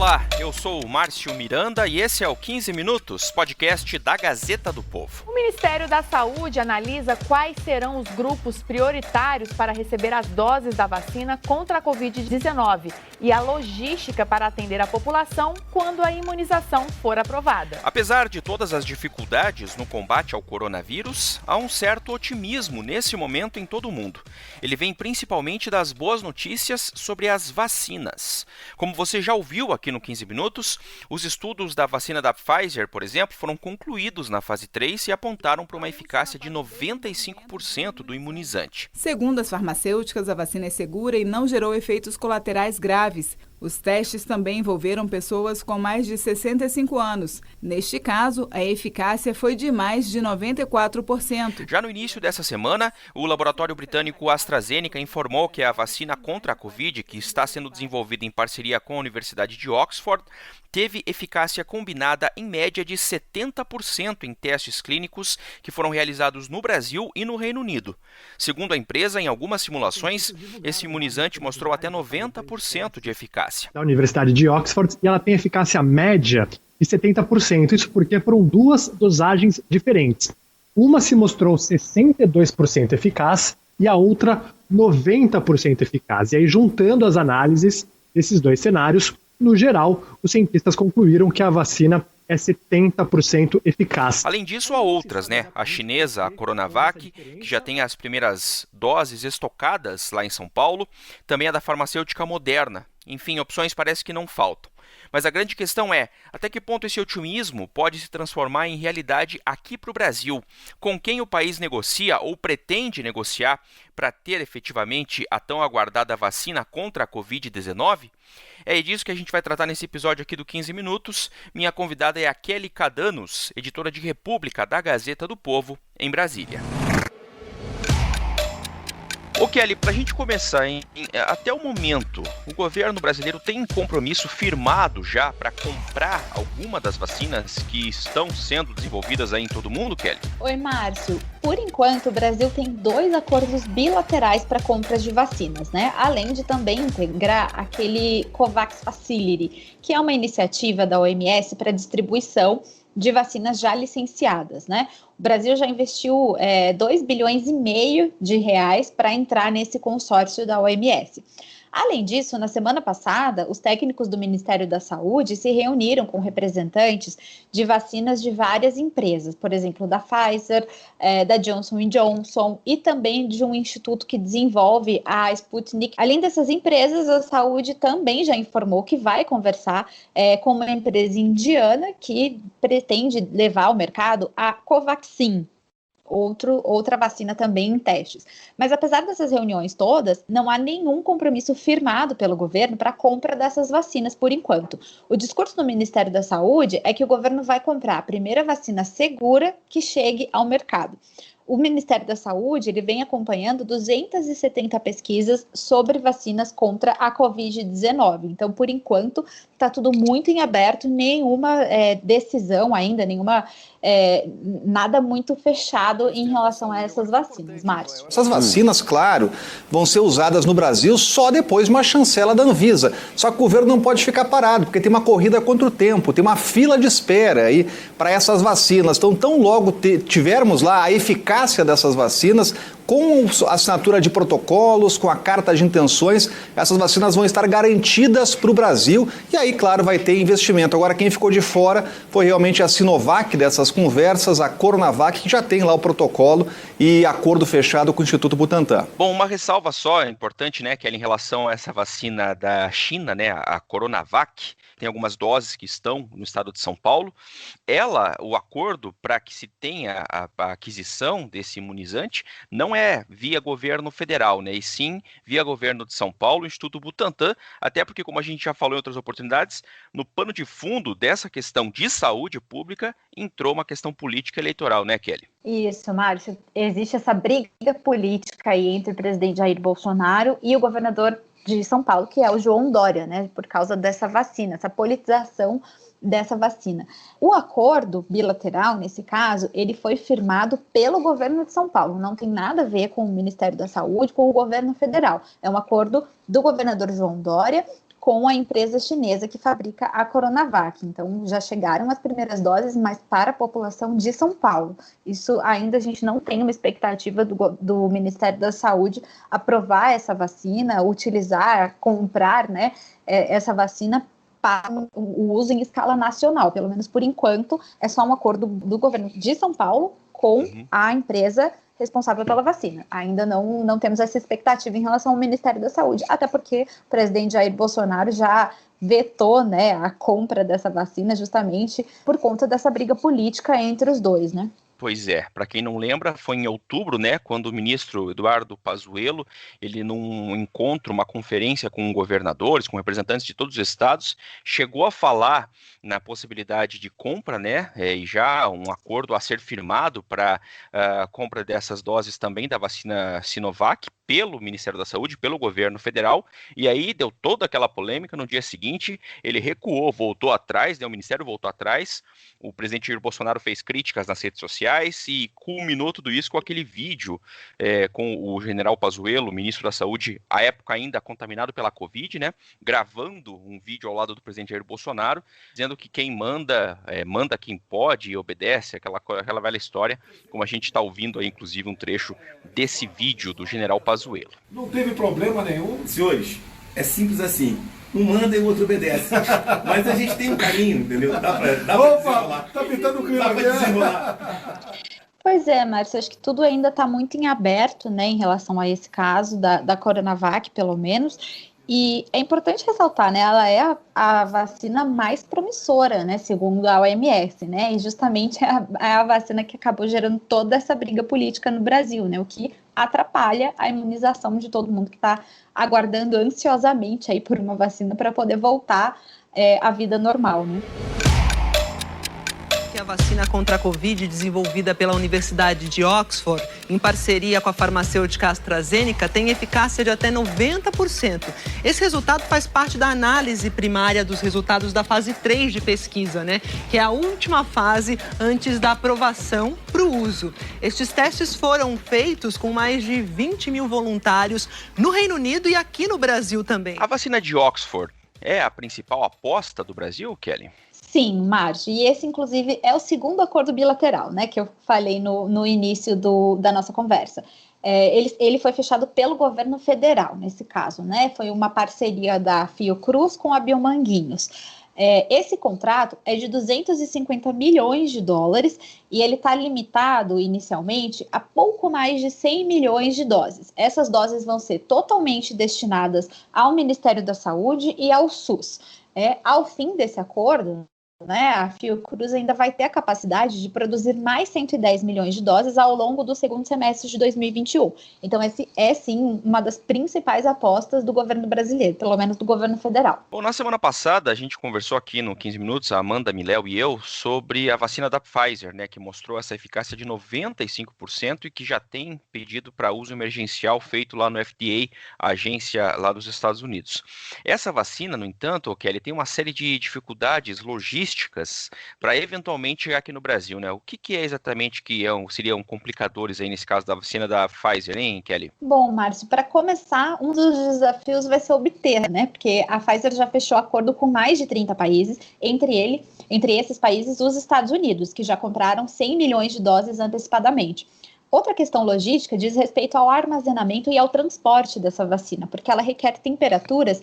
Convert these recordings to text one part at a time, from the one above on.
Olá, eu sou o Márcio Miranda e esse é o 15 Minutos, podcast da Gazeta do Povo. O Ministério da Saúde analisa quais serão os grupos prioritários para receber as doses da vacina contra a Covid-19 e a logística para atender a população quando a imunização for aprovada. Apesar de todas as dificuldades no combate ao coronavírus, há um certo otimismo nesse momento em todo o mundo. Ele vem principalmente das boas notícias sobre as vacinas. Como você já ouviu aqui no 15 Minutos, os estudos da vacina da Pfizer, por exemplo, foram concluídos na fase 3 e apontaram para uma eficácia de 95% do imunizante. Segundo as farmacêuticas, a vacina é segura e não gerou efeitos colaterais graves. Os testes também envolveram pessoas com mais de 65 anos. Neste caso, a eficácia foi de mais de 94%. Já no início dessa semana, o laboratório britânico AstraZeneca informou que a vacina contra a Covid, que está sendo desenvolvida em parceria com a Universidade de Oxford, teve eficácia combinada em média de 70% em testes clínicos que foram realizados no Brasil e no Reino Unido. Segundo a empresa, em algumas simulações, esse imunizante mostrou até 90% de eficácia. Da Universidade de Oxford, e ela tem eficácia média de 70%. Isso porque foram duas dosagens diferentes. Uma se mostrou 62% eficaz e a outra 90% eficaz. E aí, juntando as análises desses dois cenários, no geral, os cientistas concluíram que a vacina é 70% eficaz. Além disso, há outras, A chinesa, a Coronavac, que já tem as primeiras doses estocadas lá em São Paulo, também a da farmacêutica Moderna. Enfim, opções parece que não faltam. Mas a grande questão é, até que ponto esse otimismo pode se transformar em realidade aqui para o Brasil? Com quem o país negocia ou pretende negociar para ter efetivamente a tão aguardada vacina contra a Covid-19? É disso que a gente vai tratar nesse episódio aqui do 15 Minutos. Minha convidada é a Kelly Cadanos, editora de República da Gazeta do Povo, em Brasília. Ô Kelly, para a gente começar, até o momento, o governo brasileiro tem um compromisso firmado já para comprar alguma das vacinas que estão sendo desenvolvidas aí em todo o mundo, Kelly? Oi, Márcio. Por enquanto, o Brasil tem 2 acordos bilaterais para compras de vacinas, Além de também integrar aquele COVAX Facility, que é uma iniciativa da OMS para distribuição de vacinas já licenciadas, O Brasil já investiu 2 bilhões e meio de reais para entrar nesse consórcio da OMS. Além disso, na semana passada, os técnicos do Ministério da Saúde se reuniram com representantes de vacinas de várias empresas, por exemplo, da Pfizer, da Johnson & Johnson e também de um instituto que desenvolve a Sputnik. Além dessas empresas, a saúde também já informou que vai conversar com uma empresa indiana que pretende levar ao mercado a Covaxin. Outra vacina também em testes. Mas apesar dessas reuniões todas, não há nenhum compromisso firmado pelo governo para a compra dessas vacinas por enquanto. O discurso do Ministério da Saúde é que o governo vai comprar a primeira vacina segura que chegue ao mercado. O Ministério da Saúde ele vem acompanhando 270 pesquisas sobre vacinas contra a Covid-19. Então, por enquanto, está tudo muito em aberto, nenhuma decisão ainda, nada muito fechado em relação a essas vacinas, Márcio. Essas vacinas, claro, vão ser usadas no Brasil só depois de uma chancela da Anvisa. Só que o governo não pode ficar parado, porque tem uma corrida contra o tempo, tem uma fila de espera aí para essas vacinas. Então, tão logo tivermos lá a eficácia dessas vacinas, com a assinatura de protocolos, com a carta de intenções, essas vacinas vão estar garantidas para o Brasil e aí, claro, vai ter investimento. Agora, quem ficou de fora foi realmente a Sinovac dessas conversas, a Coronavac, que já tem lá o protocolo e acordo fechado com o Instituto Butantan. Bom, uma ressalva só importante, que é em relação a essa vacina da China, a Coronavac, tem algumas doses que estão no estado de São Paulo. O acordo para que se tenha a aquisição desse imunizante não é via governo federal, e sim via governo de São Paulo, Instituto Butantan, até porque, como a gente já falou em outras oportunidades, no pano de fundo dessa questão de saúde pública entrou uma questão política eleitoral, Kelly? Isso, Márcio. Existe essa briga política aí entre o presidente Jair Bolsonaro e o governador de São Paulo, que é o João Dória, por causa dessa vacina, essa politização dessa vacina. O acordo bilateral, nesse caso, ele foi firmado pelo governo de São Paulo, não tem nada a ver com o Ministério da Saúde, com o governo federal. É um acordo do governador João Dória com a empresa chinesa que fabrica a Coronavac. Então, já chegaram as primeiras doses, mas para a população de São Paulo. Isso ainda a gente não tem uma expectativa do Ministério da Saúde aprovar essa vacina, utilizar, comprar, né, essa vacina para o uso em escala nacional. Pelo menos por enquanto, é só um acordo do governo de São Paulo com a empresa responsável pela vacina. Ainda não temos essa expectativa em relação ao Ministério da Saúde, até porque o presidente Jair Bolsonaro já vetou, né, a compra dessa vacina justamente por conta dessa briga política entre os dois, né? Pois é, para quem não lembra, foi em outubro, né, quando o ministro Eduardo Pazuello, ele num encontro, uma conferência com governadores, com representantes de todos os estados, chegou a falar na possibilidade de compra, né, e já um acordo a ser firmado para a compra dessas doses também da vacina Sinovac pelo Ministério da Saúde, pelo governo federal, e aí deu toda aquela polêmica. No dia seguinte, ele recuou, voltou atrás, né, o Ministério voltou atrás, o presidente Jair Bolsonaro fez críticas nas redes sociais e culminou tudo isso com aquele vídeo com o general Pazuello, ministro da Saúde, à época ainda contaminado pela Covid, né, gravando um vídeo ao lado do presidente Jair Bolsonaro, dizendo que quem manda, manda quem pode e obedece, aquela velha história, como a gente está ouvindo aí, inclusive, um trecho desse vídeo do general Pazuello. Não teve problema nenhum. Senhores, é simples assim. Um manda e o outro obedece. Mas a gente tem um caminho, entendeu? Dá pra desenrolar. Tá pintando o clima. Dá pra desenrolar. Pois é, Márcio, acho que tudo ainda está muito em aberto, né, em relação a esse caso da Coronavac, pelo menos. E é importante ressaltar, né, ela é a vacina mais promissora, né, segundo a OMS, né, e justamente é a vacina que acabou gerando toda essa briga política no Brasil, né, o que atrapalha a imunização de todo mundo que está aguardando ansiosamente aí por uma vacina para poder voltar à vida normal, né. A vacina contra a Covid, desenvolvida pela Universidade de Oxford, em parceria com a farmacêutica AstraZeneca, tem eficácia de até 90%. Esse resultado faz parte da análise primária dos resultados da fase 3 de pesquisa, né? Que é a última fase antes da aprovação para o uso. Estes testes foram feitos com mais de 20 mil voluntários no Reino Unido e aqui no Brasil também. A vacina de Oxford é a principal aposta do Brasil, Kelly? Sim, Márcio, e esse, inclusive, é o segundo acordo bilateral, né, que eu falei no início da nossa conversa. Ele foi fechado pelo governo federal, nesse caso, né, foi uma parceria da Fiocruz com a Biomanguinhos. Esse contrato é de 250 milhões de dólares e ele está limitado, inicialmente, a pouco mais de 100 milhões de doses. Essas doses vão ser totalmente destinadas ao Ministério da Saúde e ao SUS. Ao fim desse acordo, né, a Fiocruz ainda vai ter a capacidade de produzir mais 110 milhões de doses ao longo do segundo semestre de 2021. Então, esse é, sim, uma das principais apostas do governo brasileiro, pelo menos do governo federal. Bom, na semana passada, a gente conversou aqui no 15 Minutos, a Amanda Miléo e eu, sobre a vacina da Pfizer, né, que mostrou essa eficácia de 95% e que já tem pedido para uso emergencial feito lá no FDA, a agência lá dos Estados Unidos. Essa vacina, no entanto, Kelly, tem uma série de dificuldades logísticas para eventualmente chegar aqui no Brasil, né? O que é exatamente que seriam complicadores aí nesse caso da vacina da Pfizer, hein, Kelly? Bom, Márcio, para começar, um dos desafios vai ser obter, né? Porque a Pfizer já fechou acordo com mais de 30 países, entre esses países, os Estados Unidos, que já compraram 100 milhões de doses antecipadamente. Outra questão logística diz respeito ao armazenamento e ao transporte dessa vacina, porque ela requer temperaturas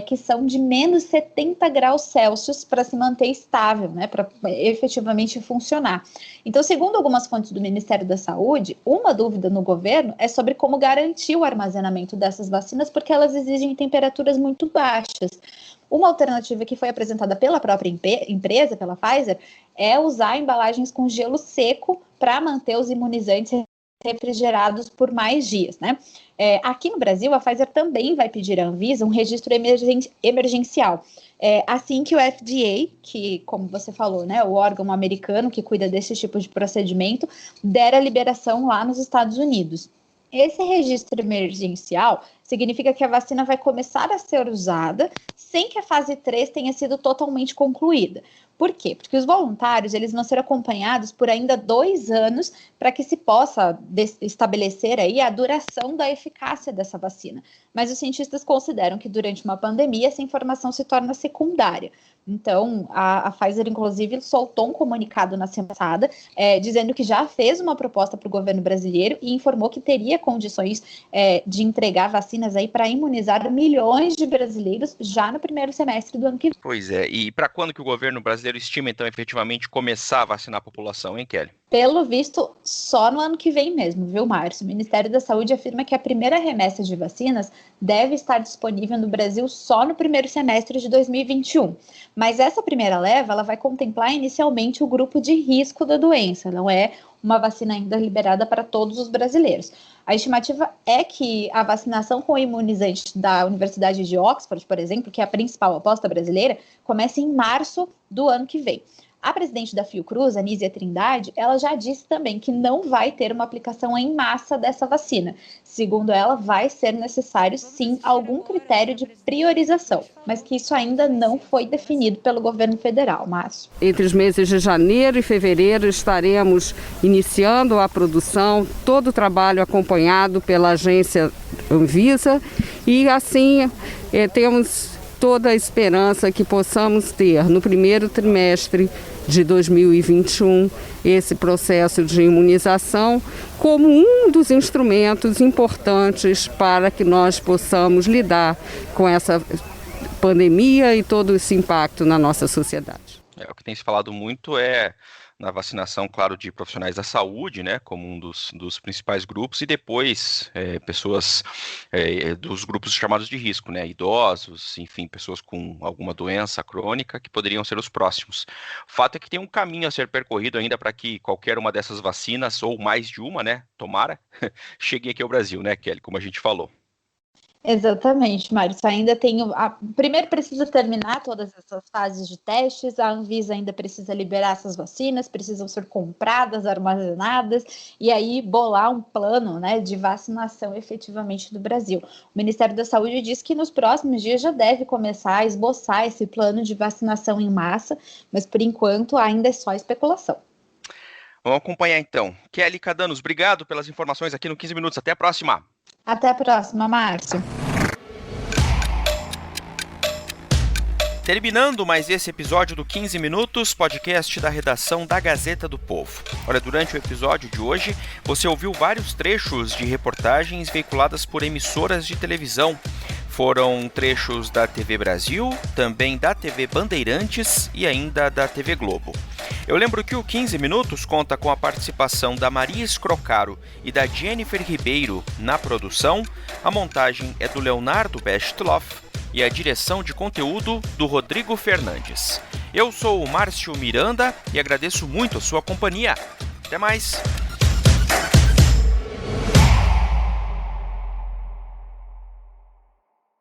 que são de menos 70 graus Celsius para se manter estável, né, para efetivamente funcionar. Então, segundo algumas fontes do Ministério da Saúde, uma dúvida no governo é sobre como garantir o armazenamento dessas vacinas, porque elas exigem temperaturas muito baixas. Uma alternativa que foi apresentada pela própria empresa, pela Pfizer, é usar embalagens com gelo seco para manter os imunizantes refrigerados por mais dias, né? Aqui no Brasil, a Pfizer também vai pedir à Anvisa um registro emergencial. Assim que o FDA, que, como você falou, né, o órgão americano que cuida desse tipo de procedimento, der a liberação lá nos Estados Unidos. Esse registro emergencial significa que a vacina vai começar a ser usada sem que a fase 3 tenha sido totalmente concluída. Por quê? Porque os voluntários eles vão ser acompanhados por ainda 2 anos para que se possa estabelecer aí a duração da eficácia dessa vacina. Mas os cientistas consideram que durante uma pandemia essa informação se torna secundária. Então, a Pfizer, inclusive, soltou um comunicado na semana passada, dizendo que já fez uma proposta para o governo brasileiro e informou que teria condições de entregar vacinas aí para imunizar milhões de brasileiros já no primeiro semestre do ano que vem. Pois é, e para quando que o governo brasileiro estima, então, efetivamente começar a vacinar a população, hein, Kelly? Pelo visto, só no ano que vem mesmo, viu, Márcio? O Ministério da Saúde afirma que a primeira remessa de vacinas deve estar disponível no Brasil só no primeiro semestre de 2021. Mas essa primeira leva, ela vai contemplar inicialmente o grupo de risco da doença, não é uma vacina ainda liberada para todos os brasileiros. A estimativa é que a vacinação com o imunizante da Universidade de Oxford, por exemplo, que é a principal aposta brasileira, comece em março do ano que vem. A presidente da Fiocruz, Anísia Trindade, ela já disse também que não vai ter uma aplicação em massa dessa vacina. Segundo ela, vai ser necessário, sim, algum critério de priorização, mas que isso ainda não foi definido pelo governo federal, Márcio. Entre os meses de janeiro e fevereiro estaremos iniciando a produção, todo o trabalho acompanhado pela agência Anvisa e assim temos toda a esperança que possamos ter no primeiro trimestre de 2021 esse processo de imunização como um dos instrumentos importantes para que nós possamos lidar com essa pandemia e todo esse impacto na nossa sociedade. O que tem se falado muito na vacinação, claro, de profissionais da saúde, né, como um dos principais grupos, e depois pessoas dos grupos chamados de risco, né, idosos, enfim, pessoas com alguma doença crônica que poderiam ser os próximos. O fato é que tem um caminho a ser percorrido ainda para que qualquer uma dessas vacinas, ou mais de uma, né, tomara, chegue aqui ao Brasil, né, Kelly, como a gente falou. Exatamente, Mário. Ainda primeiro precisa terminar todas essas fases de testes, a Anvisa ainda precisa liberar essas vacinas, precisam ser compradas, armazenadas, e aí bolar um plano, né, de vacinação efetivamente do Brasil. O Ministério da Saúde diz que nos próximos dias já deve começar a esboçar esse plano de vacinação em massa, mas por enquanto ainda é só especulação. Vamos acompanhar então. Kelly Cadanos, obrigado pelas informações aqui no 15 Minutos. Até a próxima. Até a próxima, Márcio. Terminando mais esse episódio do 15 Minutos, podcast da redação da Gazeta do Povo. Olha, durante o episódio de hoje, você ouviu vários trechos de reportagens veiculadas por emissoras de televisão. Foram trechos da TV Brasil, também da TV Bandeirantes e ainda da TV Globo. Eu lembro que o 15 Minutos conta com a participação da Maria Escrocaro e da Jennifer Ribeiro na produção, a montagem é do Leonardo Bestloff e a direção de conteúdo do Rodrigo Fernandes. Eu sou o Márcio Miranda e agradeço muito a sua companhia. Até mais!